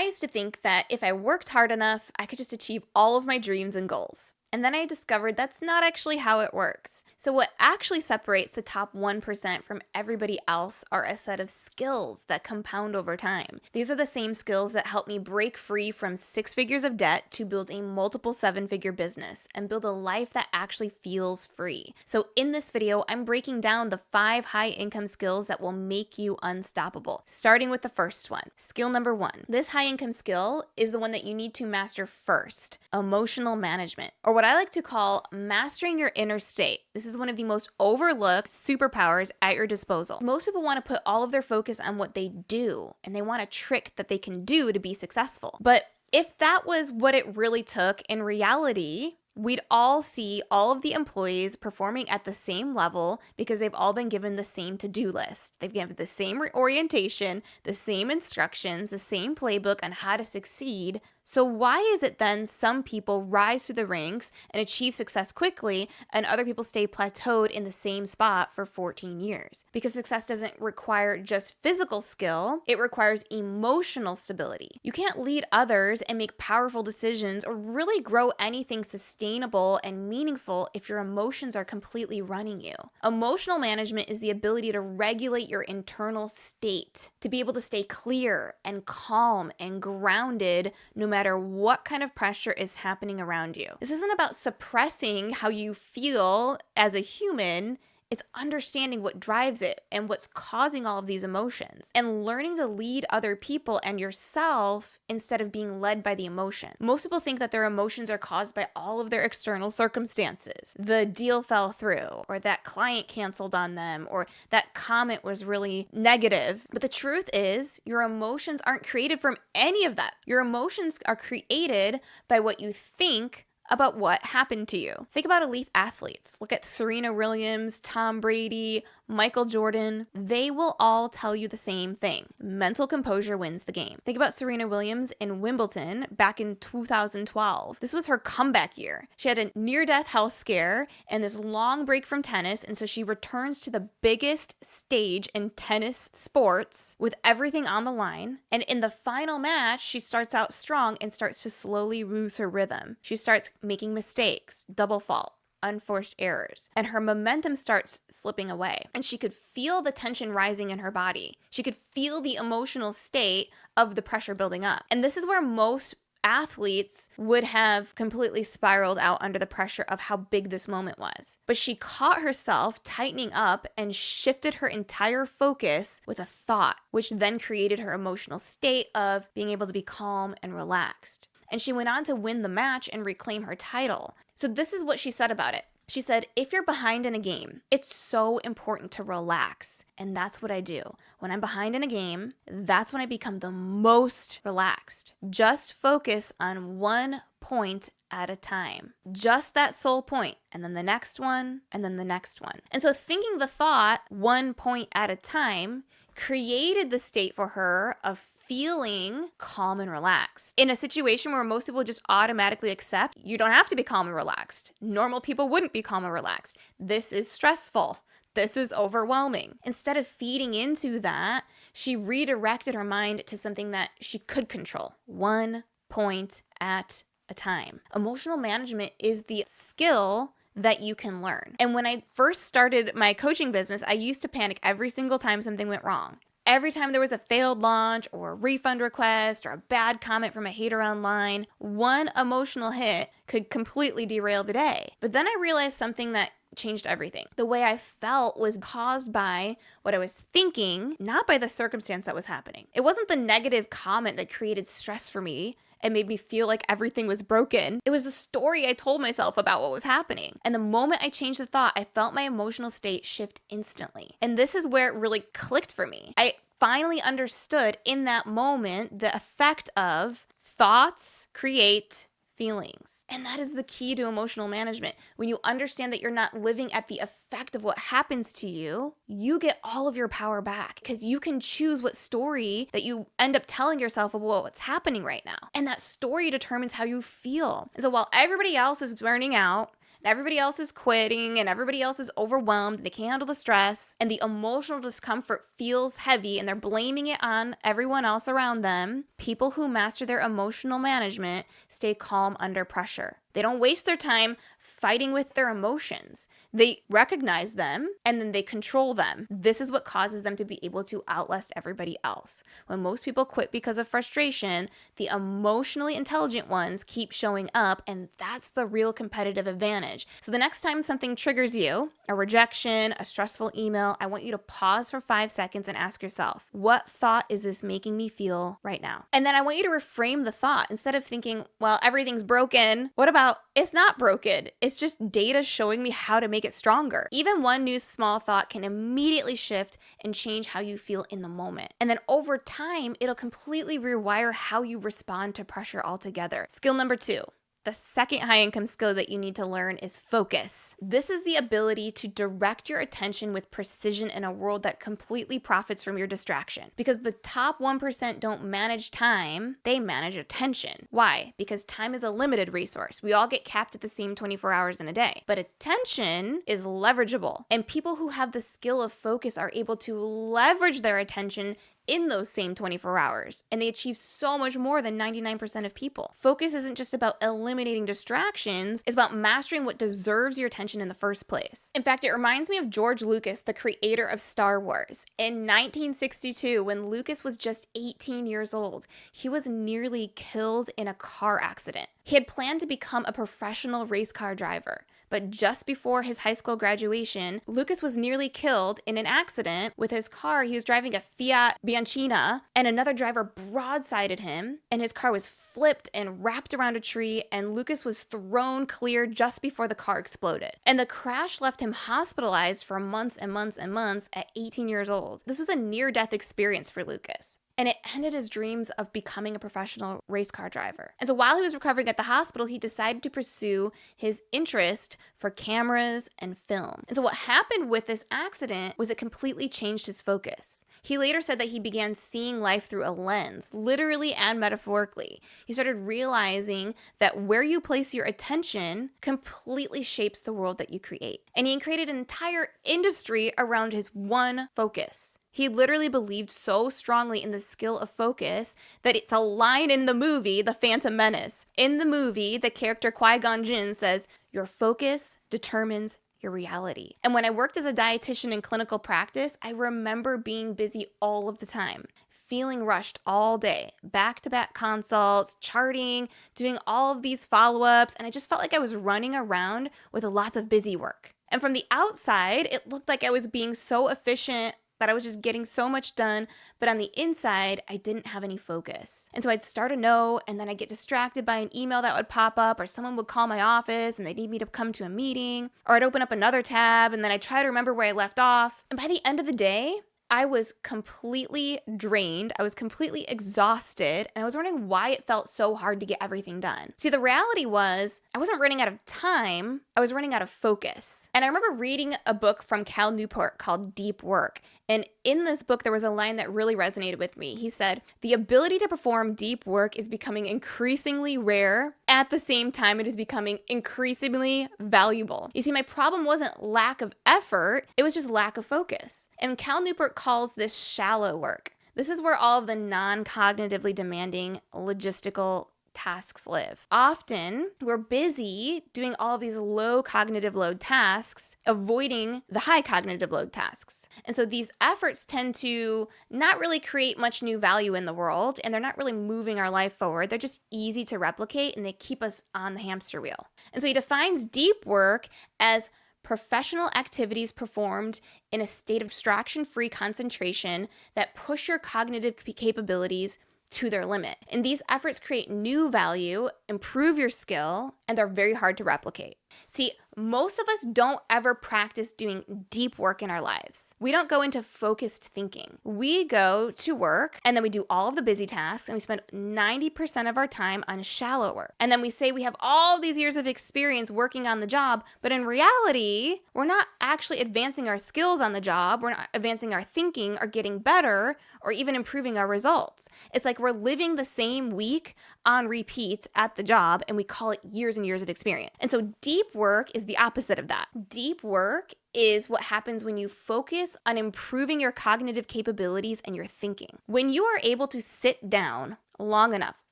I used to think that if I worked hard enough, I could just achieve all of my dreams and goals. And then I discovered that's not actually how it works. So what actually separates the top 1% from everybody else are a set of skills that compound over time. These are the same skills that help me break free from 6 figures of debt to build a multiple 7-figure business and build a life that actually feels free. So in this video, I'm breaking down the 5 high-income skills that will make you unstoppable, starting with the first one. Skill number 1. This high-income skill is the one that you need to master first: emotional management, or what I like to call mastering your inner state. This is one of the most overlooked superpowers at your disposal. Most people want to put all of their focus on what they do, and they want a trick that they can do to be successful. But if that was what it really took, in reality, we'd all see all of the employees performing at the same level because they've all been given the same to-do list. They've given the same orientation, the same instructions, the same playbook on how to succeed. So why is it then some people rise through the ranks and achieve success quickly and other people stay plateaued in the same spot for 14 years? Because success doesn't require just physical skill, it requires emotional stability. You can't lead others and make powerful decisions or really grow anything sustainable and meaningful if your emotions are completely running you. Emotional management is the ability to regulate your internal state, to be able to stay clear and calm and grounded no matter what kind of pressure is happening around you. This isn't about suppressing how you feel as a human. It's understanding what drives it and what's causing all of these emotions and learning to lead other people and yourself instead of being led by the emotion. Most people think that their emotions are caused by all of their external circumstances. The deal fell through, or that client canceled on them, or that comment was really negative. But the truth is, your emotions aren't created from any of that. Your emotions are created by what you think about what happened to you. Think about elite athletes. Look at Serena Williams, Tom Brady, Michael Jordan. They will all tell you the same thing: mental composure wins the game. Think about Serena Williams in Wimbledon back in 2012. This was her comeback year. She had a near-death health scare and this long break from tennis, and so she returns to the biggest stage in tennis sports with everything on the line. And in the final match, she starts out strong and starts to slowly lose her rhythm. She starts making mistakes, double fault, unforced errors, and her momentum starts slipping away. And she could feel the tension rising in her body. She could feel the emotional state of the pressure building up. And this is where most athletes would have completely spiraled out under the pressure of how big this moment was. But she caught herself tightening up and shifted her entire focus with a thought, which then created her emotional state of being able to be calm and relaxed. And she went on to win the match and reclaim her title. So this is what she said about it. She said, if you're behind in a game, it's so important to relax. And that's what I do. When I'm behind in a game, that's when I become the most relaxed. Just focus on one point at a time. Just that sole point. And then the next one, and then the next one. And so thinking the thought, one point at a time, created the state for her of feeling calm and relaxed. In a situation where most people just automatically accept, you don't have to be calm and relaxed. Normal people wouldn't be calm and relaxed. This is stressful. This is overwhelming. Instead of feeding into that, she redirected her mind to something that she could control. One point at a time. Emotional management is the skill that you can learn. And when I first started my coaching business, I used to panic every single time something went wrong. Every time there was a failed launch or a refund request or a bad comment from a hater online, one emotional hit could completely derail the day. But then I realized something that changed everything. The way I felt was caused by what I was thinking, not by the circumstance that was happening. It wasn't the negative comment that created stress for me and made me feel like everything was broken. It was the story I told myself about what was happening. And the moment I changed the thought, I felt my emotional state shift instantly. And this is where it really clicked for me. I finally understood in that moment the effect of thoughts create feelings. And that is the key to emotional management. When you understand that you're not living at the effect of what happens to you, you get all of your power back because you can choose what story that you end up telling yourself about what's happening right now. And that story determines how you feel. And so while everybody else is burning out and everybody else is quitting and everybody else is overwhelmed, they can't handle the stress, and the emotional discomfort feels heavy and they're blaming it on everyone else around them, people who master their emotional management stay calm under pressure. They don't waste their time fighting with their emotions. They recognize them and then they control them. This is what causes them to be able to outlast everybody else. When most people quit because of frustration, the emotionally intelligent ones keep showing up, and that's the real competitive advantage. So the next time something triggers you, a rejection, a stressful email, I want you to pause for 5 seconds and ask yourself, what thought is this making me feel right now? And then I want you to reframe the thought. Instead of thinking, well, everything's broken, what about it's not broken? It's just data showing me how to make it stronger. Even one new small thought can immediately shift and change how you feel in the moment. And then over time, it'll completely rewire how you respond to pressure altogether. Skill number 2. The second high-income skill that you need to learn is focus. This is the ability to direct your attention with precision in a world that completely profits from your distraction. Because the top 1% don't manage time, they manage attention. Why? Because time is a limited resource. We all get capped at the same 24 hours in a day. But attention is leverageable. And people who have the skill of focus are able to leverage their attention in those same 24 hours, and they achieve so much more than 99% of people. Focus isn't just about eliminating distractions, it's about mastering what deserves your attention in the first place. In fact, it reminds me of George Lucas, the creator of Star Wars. In 1962, when Lucas was just 18 years old, he was nearly killed in a car accident. He had planned to become a professional race car driver, but just before his high school graduation, Lucas was nearly killed in an accident with his car. He was driving a Fiat Bianchina, and another driver broadsided him, and his car was flipped and wrapped around a tree, and Lucas was thrown clear just before the car exploded. And the crash left him hospitalized for months and months and months at 18 years old. This was a near-death experience for Lucas. And it ended his dreams of becoming a professional race car driver. And so while he was recovering at the hospital, he decided to pursue his interest for cameras and film. And so what happened with this accident was it completely changed his focus. He later said that he began seeing life through a lens, literally and metaphorically. He started realizing that where you place your attention completely shapes the world that you create. And he created an entire industry around his one focus. He literally believed so strongly in the skill of focus that it's a line in the movie, The Phantom Menace. In the movie, the character Qui-Gon Jinn says, "Your focus determines your reality." And when I worked as a dietitian in clinical practice, I remember being busy all of the time, feeling rushed all day, back-to-back consults, charting, doing all of these follow-ups, and I just felt like I was running around with lots of busy work. And from the outside, it looked like I was being so efficient that I was just getting so much done, but on the inside, I didn't have any focus. And so I'd start a note, and then I'd get distracted by an email that would pop up, or someone would call my office and they'd need me to come to a meeting, or I'd open up another tab, and then I'd try to remember where I left off. And by the end of the day, I was completely drained, I was completely exhausted, and I was wondering why it felt so hard to get everything done. See, the reality was I wasn't running out of time, I was running out of focus. And I remember reading a book from Cal Newport called Deep Work. And in this book, there was a line that really resonated with me. He said, "The ability to perform deep work is becoming increasingly rare. At the same time, it is becoming increasingly valuable." You see, my problem wasn't lack of effort, it was just lack of focus. And Cal Newport calls this shallow work. This is where all of the non-cognitively demanding logistical tasks live. Often, we're busy doing all of these low cognitive load tasks, avoiding the high cognitive load tasks. And so these efforts tend to not really create much new value in the world, and they're not really moving our life forward. They're just easy to replicate, and they keep us on the hamster wheel. And so he defines deep work as professional activities performed in a state of distraction-free concentration that push your cognitive capabilities to their limit. And these efforts create new value, improve your skill, and they're very hard to replicate. See, most of us don't ever practice doing deep work in our lives. We don't go into focused thinking. We go to work, and then we do all of the busy tasks, and we spend 90% of our time on shallow work. And then we say we have all these years of experience working on the job, but in reality, we're not actually advancing our skills on the job, we're not advancing our thinking or getting better or even improving our results. It's like we're living the same week on repeats at the job, and we call it years and years of experience. And so deep Deep work is the opposite of that. Deep work is what happens when you focus on improving your cognitive capabilities and your thinking. When you are able to sit down long enough,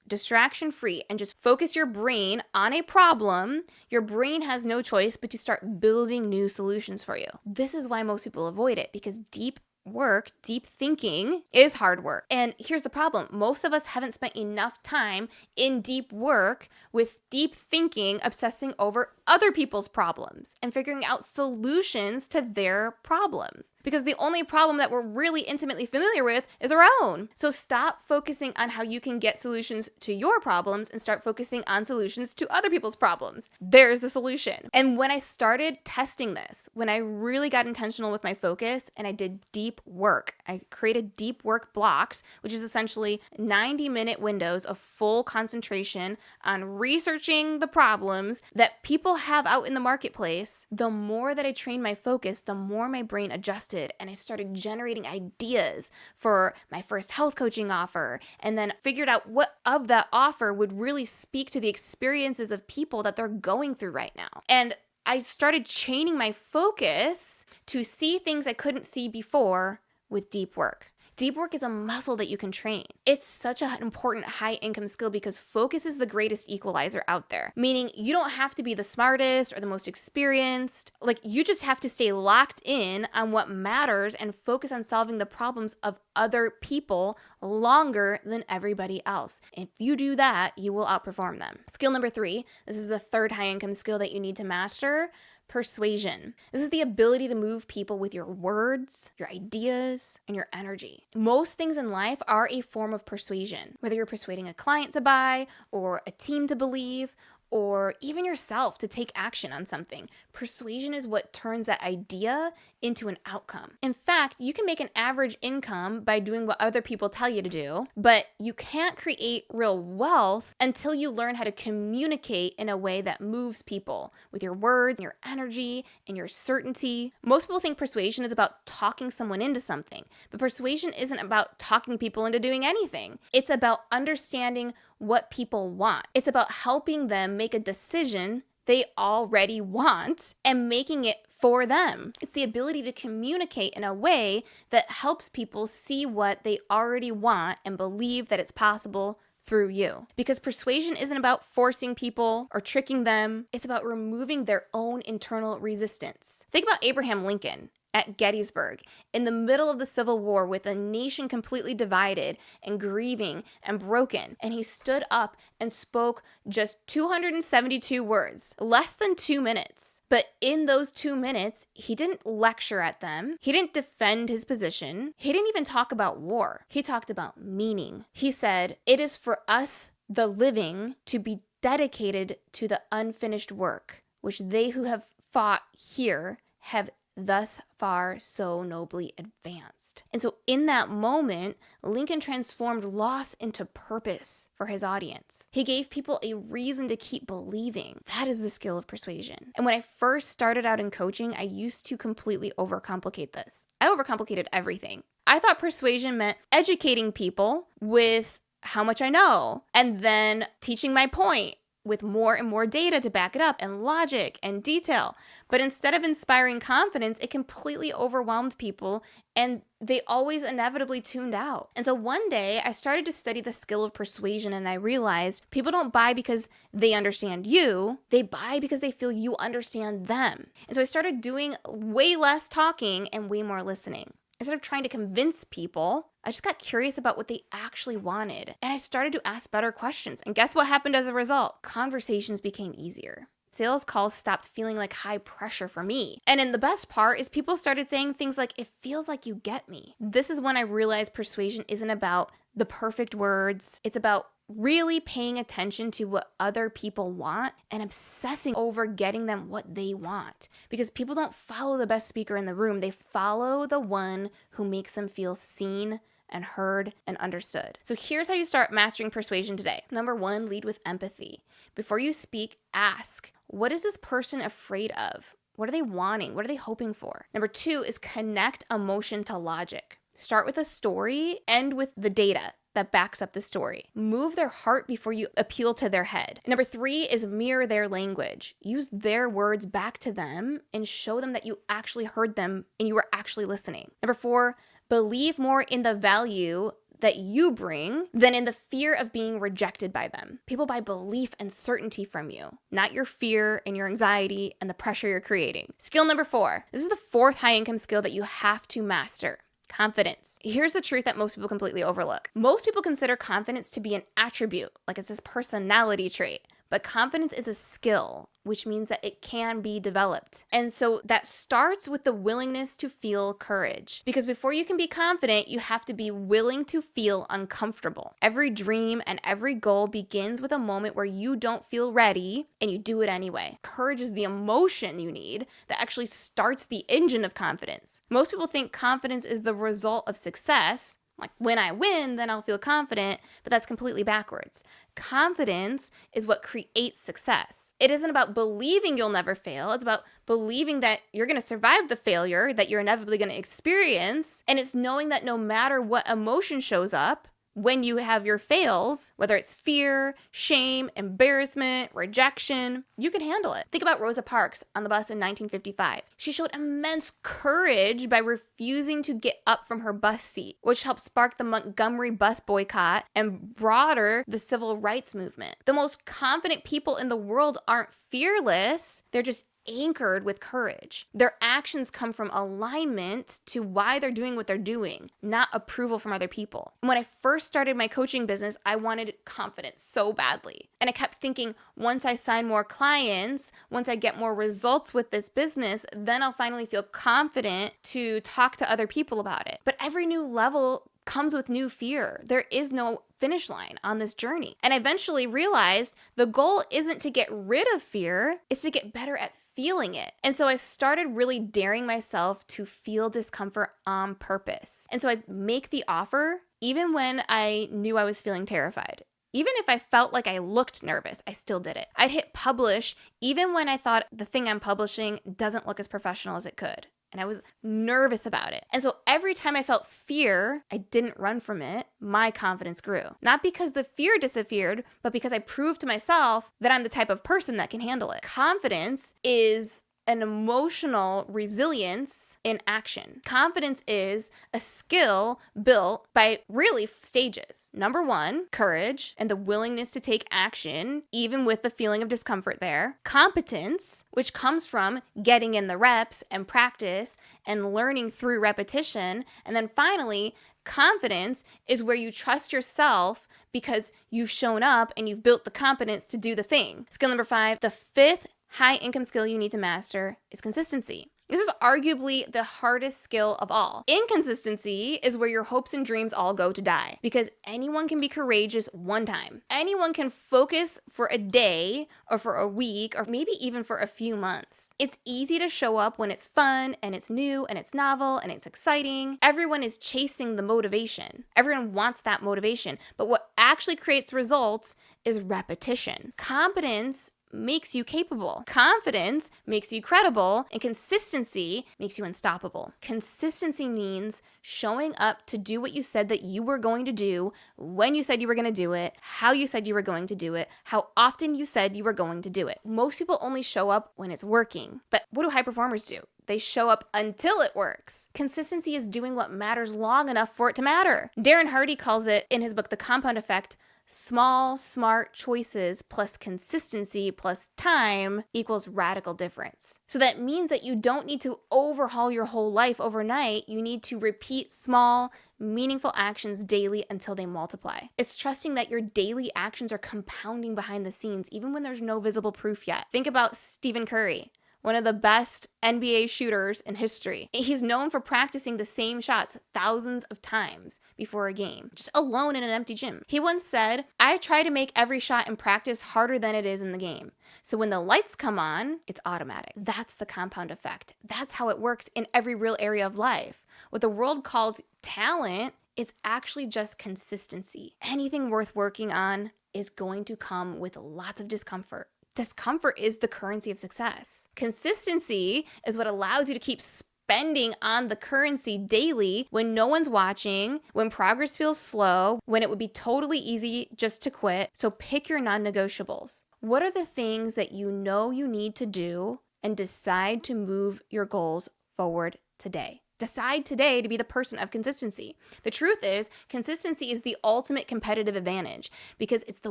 distraction-free, and just focus your brain on a problem, your brain has no choice but to start building new solutions for you. This is why most people avoid it, because deep work, deep thinking is hard work. And here's the problem. Most of us haven't spent enough time in deep work with deep thinking, obsessing over other people's problems and figuring out solutions to their problems. Because the only problem that we're really intimately familiar with is our own. So stop focusing on how you can get solutions to your problems and start focusing on solutions to other people's problems. There's a solution. And when I started testing this, when I really got intentional with my focus and I did deep work, I created deep work blocks, which is essentially 90-minute windows of full concentration on researching the problems that people have out in the marketplace. The more that I trained my focus, the more my brain adjusted, and I started generating ideas for my first health coaching offer, and then figured out what of that offer would really speak to the experiences of people that they're going through right now. And I started chaining my focus to see things I couldn't see before with deep work. Deep work is a muscle that you can train. It's such an important high income skill because focus is the greatest equalizer out there. Meaning you don't have to be the smartest or the most experienced. Like, you just have to stay locked in on what matters and focus on solving the problems of other people longer than everybody else. If you do that, you will outperform them. Skill number 3, this is the third high income skill that you need to master. Persuasion. This is the ability to move people with your words, your ideas, and your energy. Most things in life are a form of persuasion, whether you're persuading a client to buy or a team to believe, or even yourself to take action on something. Persuasion is what turns that idea into an outcome. In fact, you can make an average income by doing what other people tell you to do, but you can't create real wealth until you learn how to communicate in a way that moves people with your words, your energy, and your certainty. Most people think persuasion is about talking someone into something, but persuasion isn't about talking people into doing anything. It's about understanding what people want. It's about helping them make a decision they already want and making it for them. It's the ability to communicate in a way that helps people see what they already want and believe that it's possible through you. Because persuasion isn't about forcing people or tricking them. It's about removing their own internal resistance. Think about Abraham Lincoln at Gettysburg, in the middle of the Civil War with a nation completely divided and grieving and broken. And he stood up and spoke just 272 words, less than 2 minutes. But in those 2 minutes, he didn't lecture at them. He didn't defend his position. He didn't even talk about war. He talked about meaning. He said, "It is for us, the living, to be dedicated to the unfinished work, which they who have fought here have thus far so nobly advanced." And so in that moment, Lincoln transformed loss into purpose for his audience. He gave people a reason to keep believing. That is the skill of persuasion. And when I first started out in coaching, I used to completely overcomplicate this. I overcomplicated everything. I thought persuasion meant educating people with how much I know and then teaching my point with more and more data to back it up and logic and detail. But instead of inspiring confidence, it completely overwhelmed people and they always inevitably tuned out. And so one day I started to study the skill of persuasion and I realized people don't buy because they understand you, they buy because they feel you understand them. And so I started doing way less talking and way more listening. Instead of trying to convince people, I just got curious about what they actually wanted. And I started to ask better questions. And guess what happened as a result? Conversations became easier. Sales calls stopped feeling like high pressure for me. And then the best part is people started saying things like, "It feels like you get me." This is when I realized persuasion isn't about the perfect words. It's about really paying attention to what other people want and obsessing over getting them what they want. Because people don't follow the best speaker in the room. They follow the one who makes them feel seen and heard and understood. So here's how you start mastering persuasion today. Number 1, lead with empathy. Before you speak, ask, what is this person afraid of? What are they wanting? What are they hoping for? Number 2 is connect emotion to logic. Start with a story, end with the data. that backs up the story. Move their heart before you appeal to their head. Number 3 is mirror their language. Use their words back to them and show them that you actually heard them and you were actually listening. Number 4, believe more in the value that you bring than in the fear of being rejected by them. People buy belief and certainty from you, not your fear and your anxiety and the pressure you're creating. Skill number 4. This is the 4th high income skill that you have to master. Confidence. Here's the truth that most people completely overlook. Most people consider confidence to be an attribute, like it's this personality trait. But confidence is a skill, which means that it can be developed. And so that starts with the willingness to feel courage. Because before you can be confident, you have to be willing to feel uncomfortable. Every dream and every goal begins with a moment where you don't feel ready and you do it anyway. Courage is the emotion you need that actually starts the engine of confidence. Most people think confidence is the result of success. Like, when I win, then I'll feel confident, but that's completely backwards. Confidence is what creates success. It isn't about believing you'll never fail. It's about believing that you're going to survive the failure that you're inevitably going to experience. And it's knowing that no matter what emotion shows up, when you have your fails, whether it's fear, shame, embarrassment, rejection, you can handle it. Think about Rosa Parks on the bus in 1955. She showed immense courage by refusing to get up from her bus seat, which helped spark the Montgomery bus boycott and broader the civil rights movement. The most confident people in the world aren't fearless, they're just anchored with courage. Their actions come from alignment to why they're doing what they're doing, not approval from other people. When I first started my coaching business, I wanted confidence so badly. And I kept thinking, once I sign more clients, once I get more results with this business, then I'll finally feel confident to talk to other people about it. But every new level comes with new fear. There is no finish line on this journey. And I eventually realized the goal isn't to get rid of fear, it's to get better at feeling it. And so I started really daring myself to feel discomfort on purpose. And so I'd make the offer even when I knew I was feeling terrified. Even if I felt like I looked nervous, I still did it. I'd hit publish even when I thought the thing I'm publishing doesn't look as professional as it could. And I was nervous about it. And so every time I felt fear, I didn't run from it. My confidence grew. Not because the fear disappeared, but because I proved to myself that I'm the type of person that can handle it. Confidence is an emotional resilience in action. Confidence is a skill built by really stages. Number 1, courage and the willingness to take action, even with the feeling of discomfort there. Competence, which comes from getting in the reps and practice and learning through repetition. And then finally, confidence is where you trust yourself because you've shown up and you've built the competence to do the thing. Skill number 5, the 5th high income skill you need to master is consistency. This is arguably the hardest skill of all. Inconsistency is where your hopes and dreams all go to die because anyone can be courageous one time. Anyone can focus for a day or for a week or maybe even for a few months. It's easy to show up when it's fun and it's new and it's novel and it's exciting. Everyone is chasing the motivation. Everyone wants that motivation. But what actually creates results is repetition. Competence makes you capable. Confidence makes you credible, and consistency makes you unstoppable. Consistency means showing up to do what you said that you were going to do, when you said you were going to do it, how you said you were going to do it, how often you said you were going to do it. Most people only show up when it's working. But what do high performers do? They show up until it works. Consistency is doing what matters long enough for it to matter. Darren Hardy calls it, in his book, The Compound Effect, small, smart choices plus consistency plus time equals radical difference. So that means that you don't need to overhaul your whole life overnight. You need to repeat small, meaningful actions daily until they multiply. It's trusting that your daily actions are compounding behind the scenes, even when there's no visible proof yet. Think about Stephen Curry, one of the best NBA shooters in history. He's known for practicing the same shots thousands of times before a game, just alone in an empty gym. He once said, "I try to make every shot in practice harder than it is in the game. So when the lights come on, it's automatic." That's the compound effect. That's how it works in every real area of life. What the world calls talent is actually just consistency. Anything worth working on is going to come with lots of discomfort. Discomfort is the currency of success. Consistency is what allows you to keep spending on the currency daily when no one's watching, when progress feels slow, when it would be totally easy just to quit. So pick your non-negotiables. What are the things that you know you need to do, and decide to move your goals forward today? Decide today to be the person of consistency. The truth is, consistency is the ultimate competitive advantage because it's the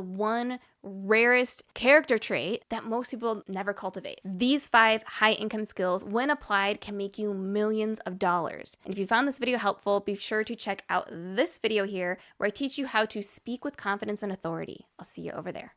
one rarest character trait that most people never cultivate. These 5 high-income skills, when applied, can make you millions of dollars. And if you found this video helpful, be sure to check out this video here where I teach you how to speak with confidence and authority. I'll see you over there.